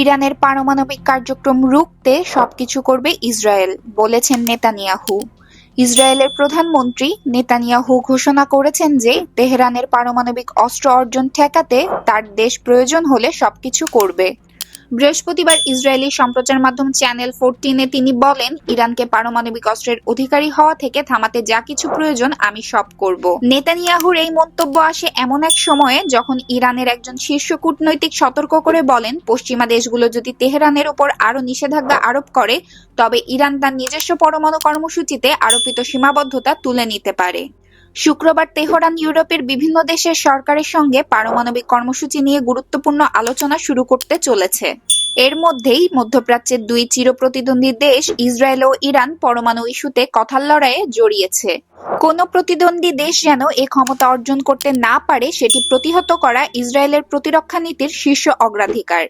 ইরানের পারমাণবিক কার্যক্রম রুখতে সবকিছু করবে ইসরায়েল, বলেছেন নেতানিয়াহু। ইসরায়েলের প্রধানমন্ত্রী নেতানিয়াহু ঘোষণা করেছেন যে তেহরানের পারমাণবিক অস্ত্র অর্জন ঠেকাতে তার দেশ প্রয়োজন হলে সবকিছু করবে। বৃহস্পতিবার ইসরায়েলি সম্প্রচার মাধ্যম চ্যানেল 14-এ তিনি বলেন, ইরানকে পারমাণবিক অস্ত্রের অধিকারী হওয়া থেকে থামাতে যা কিছু প্রয়োজন আমি সব করব। নেতানিয়াহুর এই মন্তব্য আসে এমন এক সময়ে যখন ইরানের একজন শীর্ষ কূটনৈতিক সতর্ক করে বলেন, পশ্চিমা দেশগুলো যদি তেহরানের উপর আরও নিষেধাজ্ঞা আরোপ করে তবে ইরান তার নিজস্ব পরমাণু কর্মসূচিতে আরোপিত সীমাবদ্ধতা তুলে নিতে পারে। শুক্রবার তেহরান ইউরোপের বিভিন্ন দেশের সরকারের সঙ্গে পারমাণবিক কর্মসূচি নিয়ে গুরুত্বপূর্ণ আলোচনা শুরু করতে চলেছে। এর মধ্যেই মধ্যপ্রাচ্যের দুই চিরপ্রতিদ্বন্দ্বী দেশ ইসরায়েল ও ইরান পরমাণু ইস্যুতে কথার লড়াইয়ে জড়িয়েছে। কোনো প্রতিদ্বন্দ্বী দেশ যেন এ ক্ষমতা অর্জন করতে না পারে সেটি প্রতিহত করা ইসরায়েলের প্রতিরক্ষা নীতির শীর্ষ অগ্রাধিকার।